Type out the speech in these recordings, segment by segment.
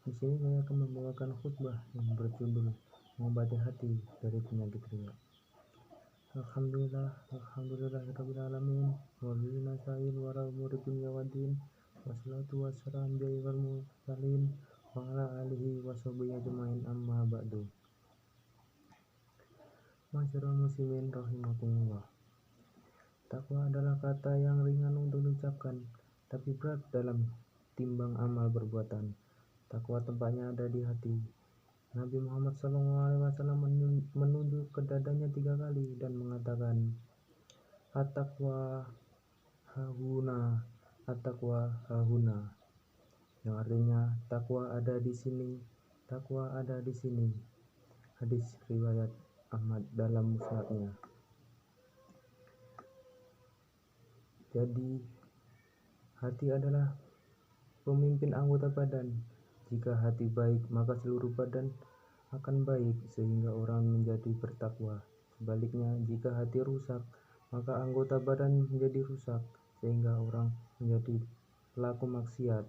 Di sini saya akan membawakan khutbah yang berjudul mengobati hati dari penyakit riya. Alhamdulillahirabbil alamin wabihi nasta'in wa ala umuri dunya waddin wassalatu wassalamu ala mursalin wa ala alihi wa sahbihi ajmain amma ba'du. Masyarul muslimin rahimakumullah. Takwa adalah kata yang ringan untuk diucapkan tapi berat dalam timbang amal perbuatan. Takwa tempatnya ada di hati. Nabi Muhammad SAW menunjuk ke dadanya 3 kali dan mengatakan, At-taqwa hahuna, at-taqwa hahuna, yang artinya takwa ada di sini, takwa ada di sini. Hadis riwayat Ahmad dalam musnadnya. Jadi hati adalah pemimpin anggota badan. Jika hati baik, maka seluruh badan akan baik sehingga orang menjadi bertakwa. Sebaliknya, jika hati rusak, maka anggota badan menjadi rusak sehingga orang menjadi pelaku maksiat.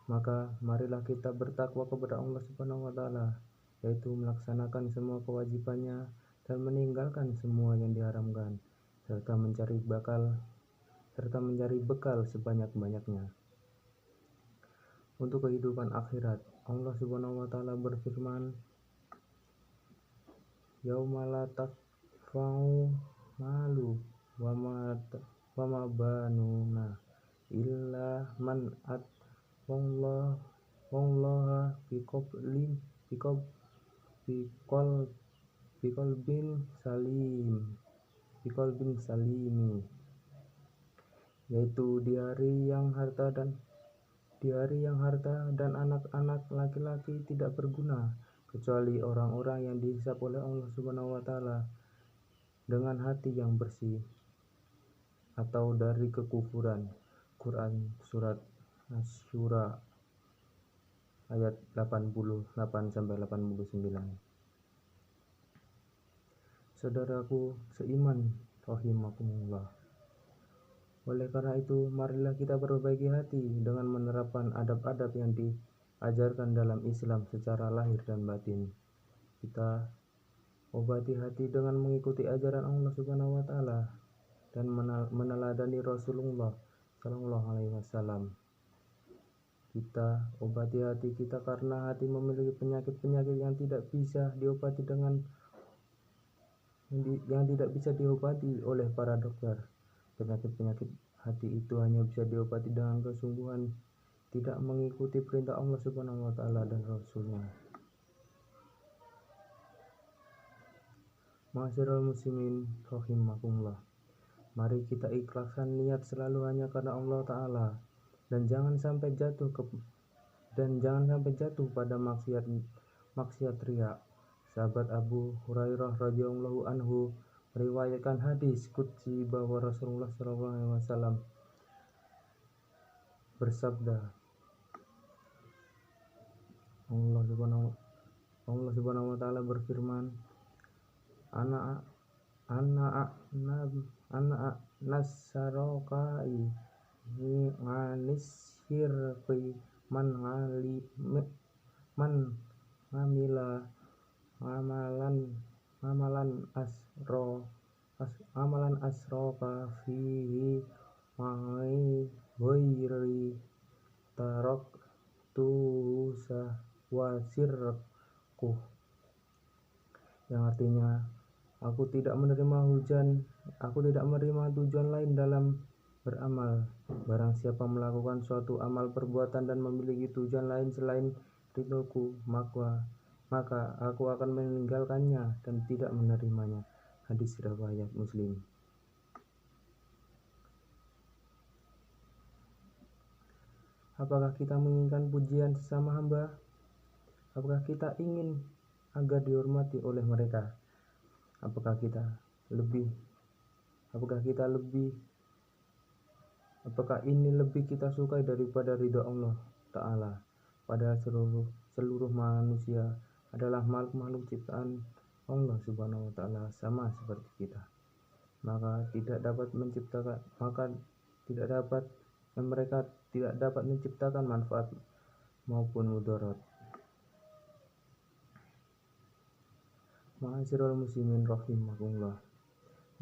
Maka marilah kita bertakwa kepada Allah Subhanahu wa taala, yaitu melaksanakan semua kewajibannya dan meninggalkan semua yang diharamkan, serta mencari bekal sebanyak-banyaknya untuk kehidupan akhirat. Allah Subhanahu wa taala berfirman, Yauma la takfa'u malu wa ma banuna illa man wallaha biqalbin salimi, yaitu di hari yang harta dan anak-anak laki-laki tidak berguna kecuali orang-orang yang dihisab oleh Allah Subhanahu wa taala dengan hati yang bersih atau dari kekufuran. Quran surat Asy-Syura ayat 88 sampai 89. Saudaraku seiman rahimakumullah. Oleh karena itu, marilah kita perbaiki hati dengan menerapkan adab-adab yang diajarkan dalam Islam secara lahir dan batin. Kita obati hati dengan mengikuti ajaran Allah Subhanahu wa taala dan meneladani Rasulullah Shallallahu alaihi wasallam. Kita obati hati kita karena hati memiliki penyakit-penyakit yang tidak bisa diobati oleh para dokter. Penyakit-penyakit hati itu hanya bisa diobati dengan kesungguhan tidak mengikuti perintah Allah Subhanahu wa taala dan Rasulnya. Ma'asyiral muslimin rahimakumullah. Mari kita ikhlaskan niat selalu hanya karena Allah taala dan jangan sampai jatuh pada maksiat riya. Sahabat Abu Hurairah radhiyallahu anhu meriwayatkan hadis qudsi bahwa Rasulullah sallallahu alaihi wasallam bersabda, Allah Subhanahu wa taala berfirman, Ana nasarokai nganis syirqi man ngamila amalan asroka fihi ma'i ghairi tarok tusa wasirku, yang artinya aku tidak menerima tujuan lain dalam beramal. Barang siapa melakukan suatu amal perbuatan dan memiliki tujuan lain selain ridhoku, maka aku akan meninggalkannya dan tidak menerimanya. Hadis riwayat Muslim. Apakah kita menginginkan pujian sesama hamba? Apakah kita ingin agar dihormati oleh mereka? Apakah ini lebih kita sukai daripada ridha Allah Ta'ala? Padahal seluruh manusia adalah makhluk ciptaan Allah Subhanahu wa taala sama seperti kita. Mereka tidak dapat menciptakan manfaat maupun mudarat. Ma'asyiral muslimin rahimakumullah.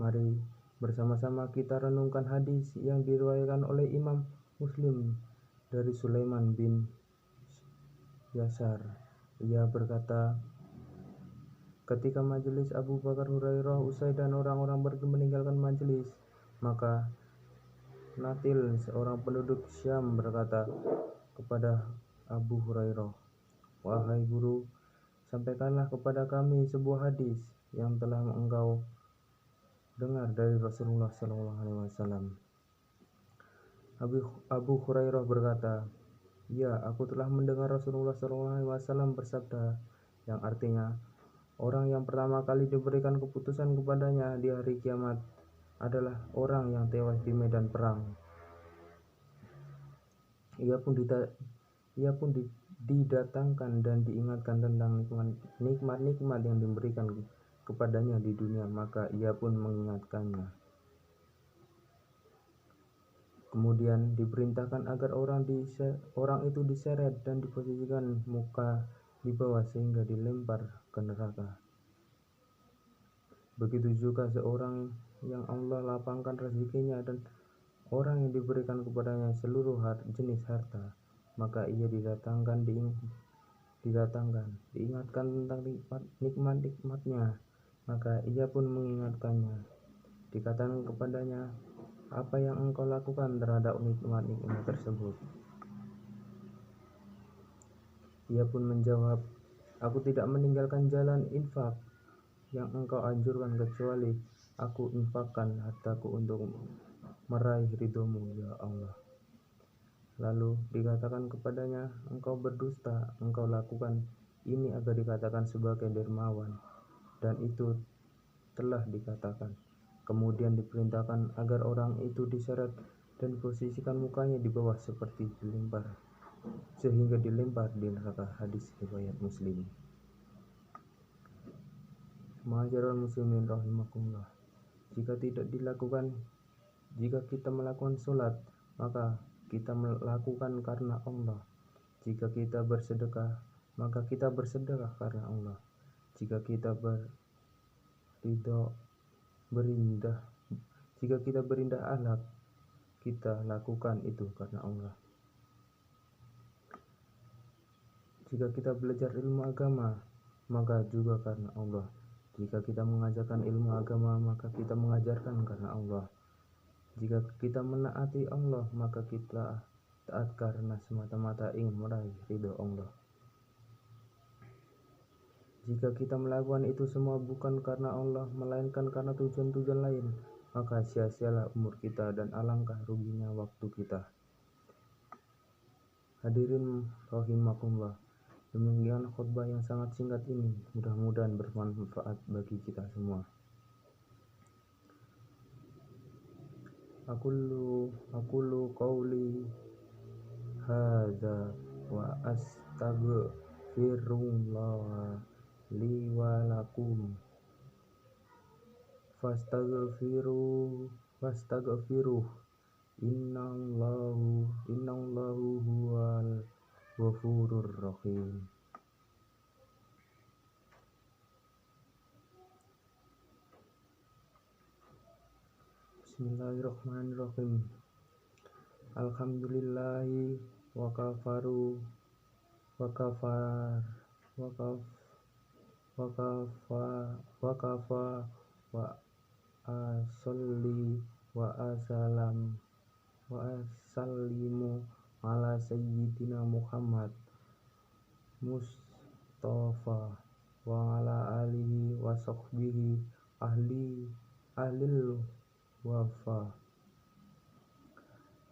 Mari bersama-sama kita renungkan hadis yang diriwayatkan oleh Imam Muslim dari Sulaiman bin Yasar. Ia berkata, ketika majelis Abu Bakar Hurairah usai dan orang-orang pergi meninggalkan majelis, maka Natil, seorang penduduk Syam, berkata kepada Abu Hurairah, "Wahai guru, sampaikanlah kepada kami sebuah hadis yang telah engkau dengar dari Rasulullah SAW." Abu Hurairah berkata, "Ya, aku telah mendengar Rasulullah SAW bersabda, yang artinya, orang yang pertama kali diberikan keputusan kepadanya di hari kiamat adalah orang yang tewas di medan perang. Ia pun didatangkan dan diingatkan tentang nikmat-nikmat yang diberikan kepadanya di dunia, maka ia pun mengingatkannya. Kemudian diperintahkan agar orang itu diseret dan diposisikan muka di bawah sehingga dilempar ke neraka. Begitu juga seorang yang Allah lapangkan rezekinya dan orang yang diberikan kepadanya seluruh jenis harta, maka ia diingatkan tentang nikmat-nikmatnya, maka ia pun mengingatkannya. Dikatakan kepadanya, apa yang engkau lakukan terhadap nikmat-nikmat tersebut? Ia pun menjawab, aku tidak meninggalkan jalan infak yang engkau anjurkan kecuali aku infakkan hartaku untuk meraih ridhomu, ya Allah. Lalu dikatakan kepadanya, engkau berdusta, engkau lakukan ini agar dikatakan sebagai dermawan, dan itu telah dikatakan. Kemudian diperintahkan agar orang itu diseret dan diposisikan mukanya di bawah sehingga dilempar di neraka. Hadis riwayat Muslim. Ma'asyiral muslimin rahimakumullah. Jika kita melakukan sholat, maka kita melakukan karena Allah. Jika kita bersedekah, maka kita bersedekah karena Allah. Jika kita berindah akhlak, kita lakukan itu karena Allah. Jika kita belajar ilmu agama, maka juga karena Allah. Jika kita mengajarkan ilmu agama, maka kita mengajarkan karena Allah. Jika kita menaati Allah, maka kita taat karena semata-mata ingin meraih ridho Allah. Jika kita melakukan itu semua bukan karena Allah, melainkan karena tujuan-tujuan lain, maka sia-sialah umur kita dan alangkah ruginya waktu kita. Hadirin rahimakumullah, demikian khutbah yang sangat singkat ini, mudah-mudahan bermanfaat bagi kita semua. Aqulu qauli hadza wa astaghfirullah li wa lakum fastaghfiruh innallahu huwal ghafurur rahim. Bismillahirrahmanirrahim. Alhamdulillahi wa kafaru wa kafar wa kafa wa asalli wa asallimu ala sayyidina Muhammad Mustafa wa ala alihi wa sahbihi ahlil wafa.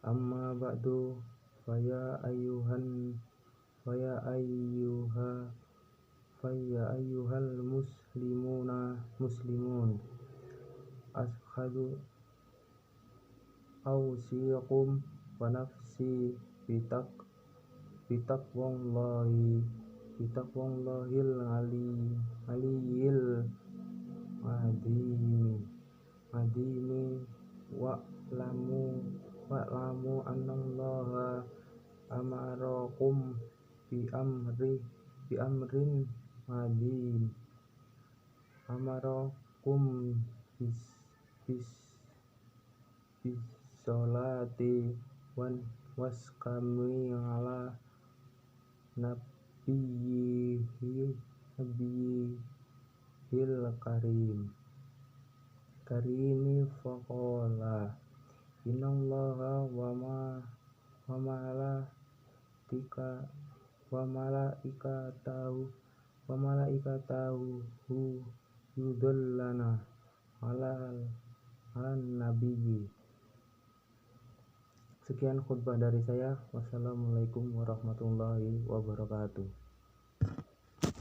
Amma ba'du, faya ayyuhal muslimun, ashadu awsiyakum wa nafsi bitaqwallahil aliyil adimi wa'lamu annallaha amarakum bi amrin madin amarakum bis bis bis sholati wan waskami ala nabiyil karimi faqala innallaha wa malaikatahu yudholluna ala nabiyyi. Sekian khutbah dari saya. Wassalamualaikum warahmatullahi wabarakatuh.